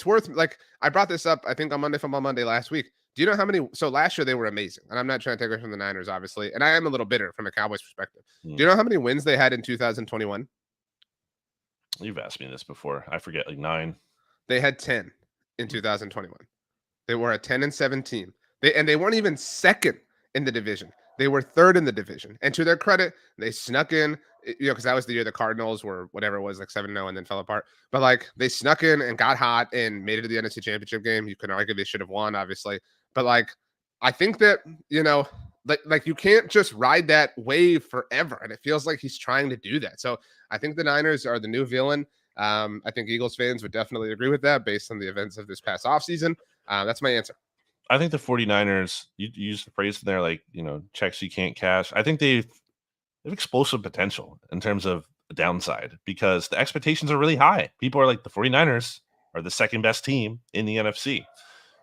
worth like I brought this up, I think on Monday Football Monday last week. Do you know how many? So last year they were amazing, and I'm not trying to take away from the Niners, obviously, and I am a little bitter from a Cowboys perspective. Do mm. you know how many wins they had in 2021? You've asked me this before. I forget, like 9. They had 10 in Mm, 2021. They were a 10-7 team. They weren't even second in the division. They were third in the division. And to their credit, they snuck in, because that was the year the Cardinals were whatever it was, like 7-0 and then fell apart. But like they snuck in and got hot and made it to the NFC Championship game. You can argue they should have won, obviously. But like I think that, like you can't just ride that wave forever. And it feels like he's trying to do that. So I think the Niners are the new villain. I think Eagles fans would definitely agree with that based on the events of this past offseason. That's my answer. I think the 49ers, you used the phrase in there, like, checks you can't cash. I think they've explosive potential in terms of the downside because the expectations are really high. People are like, the 49ers are the second best team in the NFC,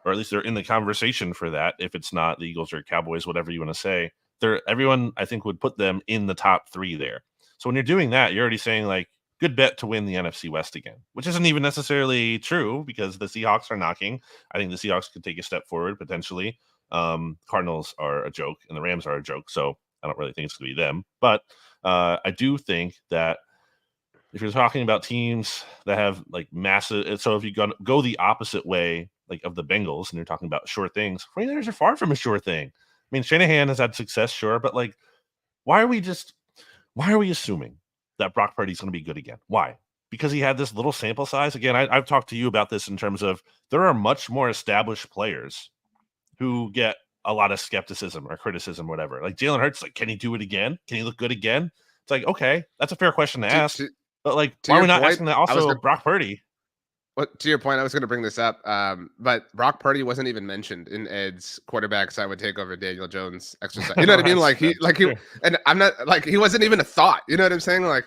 or at least they're in the conversation for that. If it's not the Eagles or Cowboys, whatever you want to say, everyone I think would put them in the top 3 there. So when you're doing that, you're already saying like good bet to win the NFC West again, which isn't even necessarily true because the Seahawks are knocking. I think the Seahawks could take a step forward potentially. Cardinals are a joke and the Rams are a joke, so I don't really think it's going to be them. But I do think that if you're talking about teams that have like massive, so if you go the opposite way, like of the Bengals, and you're talking about sure things, 49ers are far from a sure thing. I mean, Shanahan has had success, sure, but like, why are we assuming that Brock Purdy's going to be good again? Why? Because he had this little sample size. Again, I've talked to you about this in terms of there are much more established players who get a lot of skepticism or criticism, whatever. Like Jalen Hurts, like, can he do it again? Can he look good again? It's like, okay, that's a fair question to To, ask. to, But like, to why are your we not point, asking that I was also going of Brock Purdy? to your point, I was going to bring this up, but Brock Purdy wasn't even mentioned in Ed's quarterbacks I would take over Daniel Jones exercise. You know what I mean? that's, Like true. and I'm not like he wasn't even a thought. You know what I'm saying? Like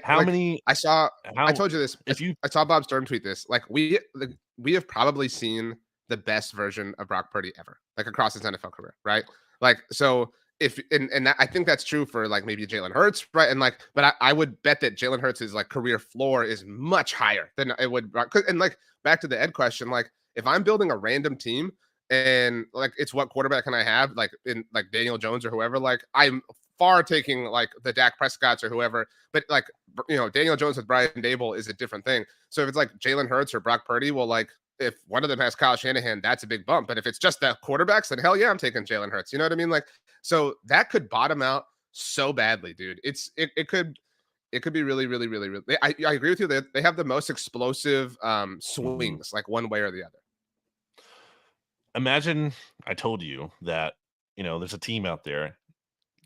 How many? I saw, I How told you this. if you? I saw Bob Stern tweet this. Like we have probably seen the best version of Brock Purdy ever, like across his NFL career, right? Like so. If and that, I think that's true for like maybe Jalen Hurts, right? And like, but I would bet that Jalen Hurts' like career floor is much higher than it would. And like back to the Ed question, like if I'm building a random team and like it's what quarterback can I have, like in like Daniel Jones or whoever, like I'm far taking like the Dak Prescotts or whoever, but like, Daniel Jones with Brian Dable is a different thing. So if it's like Jalen Hurts or Brock Purdy, well, like if one of them has Kyle Shanahan, that's a big bump. But if it's just the quarterbacks, then hell yeah, I'm taking Jalen Hurts. You know what I mean? Like, so that could bottom out so badly, dude. It could be really, really, really, really. I agree with you. They have the most explosive swings, like one way or the other. Imagine I told you that, there's a team out there.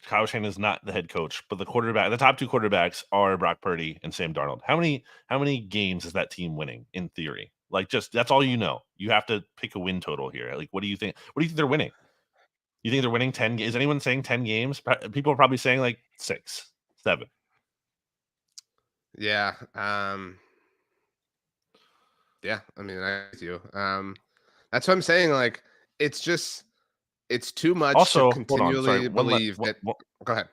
Kyle Shanahan is not the head coach, but the top two quarterbacks are Brock Purdy and Sam Darnold. How many games is that team winning in theory? Like, just that's all you know. You have to pick a win total here. Like, what do you think? What do you think they're winning? You think they're winning 10 games? Is anyone saying 10 games? People are probably saying like 6, 7. Yeah. Yeah. I mean, I with you. That's what I'm saying. Like, it's too much to Also, hold on. Sorry. continually believe that. Go ahead.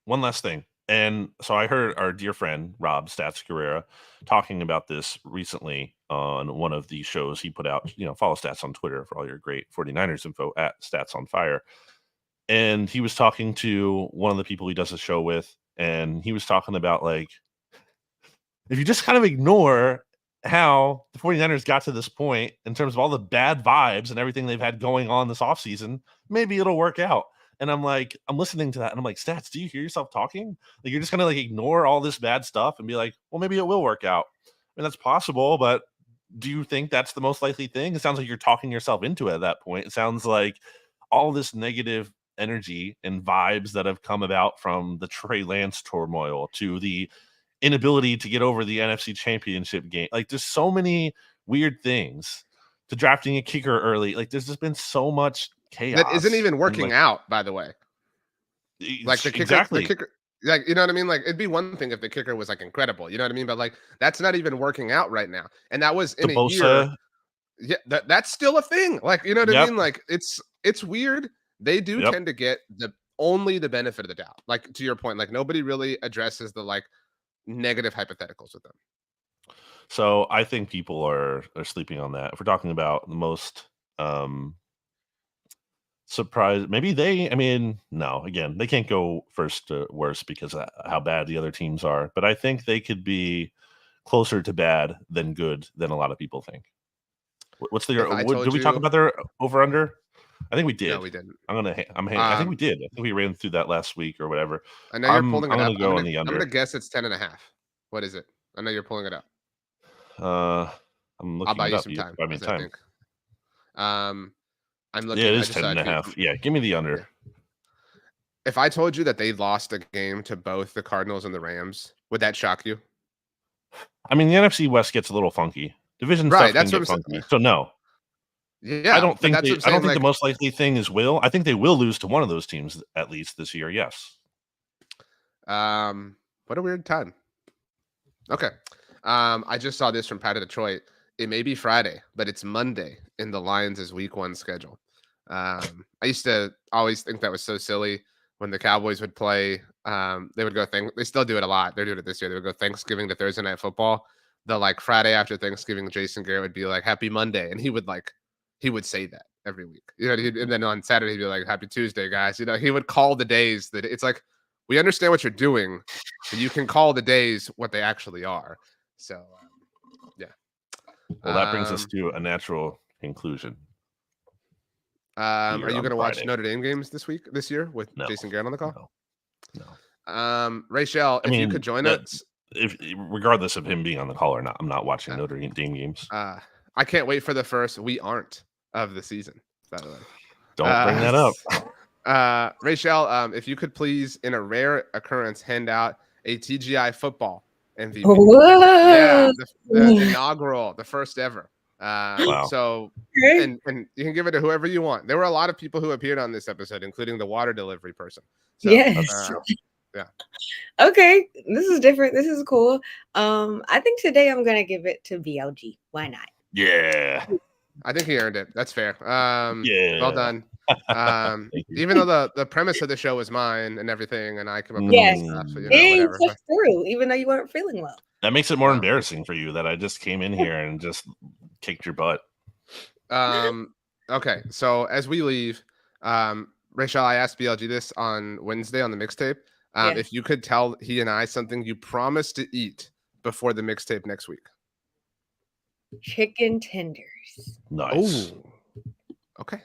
One last thing. And so I heard our dear friend Rob Stats Guerrera talking about this recently on one of the shows he put out. Follow Stats on Twitter for all your great 49ers info at Stats on Fire. And he was talking to one of the people he does a show with, and he was talking about, like, if you just kind of ignore how the 49ers got to this point in terms of all the bad vibes and everything they've had going on this offseason, maybe it'll work out. And I'm listening to that and I'm like, Stats, do you hear yourself talking? Like, you're just going to like ignore all this bad stuff and be like, well, maybe it will work out. I mean, that's possible, but do you think that's the most likely thing? It sounds like you're talking yourself into it at that point. It sounds like all this negative energy and vibes that have come about from the Trey Lance turmoil to the inability to get over the NFC Championship game. Like, there's so many weird things, to drafting a kicker early. Like, there's just been so much chaos that isn't even working out, by the way. Like the kicker, like, you know what I mean? Like, it'd be one thing if the kicker was like incredible, you know what I mean? But like, that's not even working out right now. And that was in a year. Yeah, that's still a thing. Like, you know what I mean? Like, it's weird. They do tend to get only the benefit of the doubt. Like, to your point, like nobody really addresses the like negative hypotheticals with them. So I think people are sleeping on that. If we're talking about the most surprised, maybe no, again, they can't go first to worst because of how bad the other teams are. But I think they could be closer to bad than good than a lot of people think. What's the did we talk about their over under? I think we did. No, we didn't. I think we did. I think we ran through that last week or whatever. I know you're pulling it up. Go on the under. I'm gonna guess it's 10.5. What is it? I know you're pulling it up. I'm looking. I'll buy you up. some time. Buy me time. I think. I'm looking. Yeah, it is 10.5. Yeah, give me the under. Yeah. If I told you that they lost a game to both the Cardinals and the Rams, would that shock you? I mean, the NFC West gets a little funky. Division stuff can get funky. So no. Yeah, I don't think the most likely thing is will. I think they will lose to one of those teams at least this year. Yes. What a weird time. Okay. I just saw this from Pat of Detroit. It may be Friday, but it's Monday in the Lions' Week 1 schedule. I used to always think that was so silly when the Cowboys would play. They would go they still do it a lot. They're doing it this year. They would go Thanksgiving to Thursday Night Football. The like Friday after Thanksgiving, Jason Garrett would be like, "Happy Monday," and he would say that every week. And then on Saturday he'd be like, "Happy Tuesday, guys." He would call the days that it's like, we understand what you're doing, but you can call the days what they actually are. So, yeah. Well, that brings us to a natural conclusion. Are you going to watch Notre Dame games this year with Jason Garrett on the call? No. Rachel, if you could join us, regardless of him being on the call or not, I'm not watching Notre Dame games. I can't wait for the first "we aren't" of the season. By the way, don't bring that up. Rachel, if you could please, in a rare occurrence, hand out a TGIFootball MVP. Whoa. Yeah, the inaugural, the first ever. Wow. So, and you can give it to whoever you want. There were a lot of people who appeared on this episode, including the water delivery person. So, yes. Yeah. Okay, this is different. This is cool. I think today I'm gonna give it to BLG. Why not? Yeah. I think he earned it. That's fair. Yeah. Well done. Even though the premise of the show was mine and everything, and I came up with stuff. So, it pushed through, even though you weren't feeling well. That makes it more embarrassing for you that I just came in here and just kicked your butt. Okay, so as we leave, Rachel, I asked BLG this on Wednesday on the mixtape. Yeah. If you could tell he and I something you promised to eat before the mixtape next week. Chicken tenders. Nice. Oh, okay.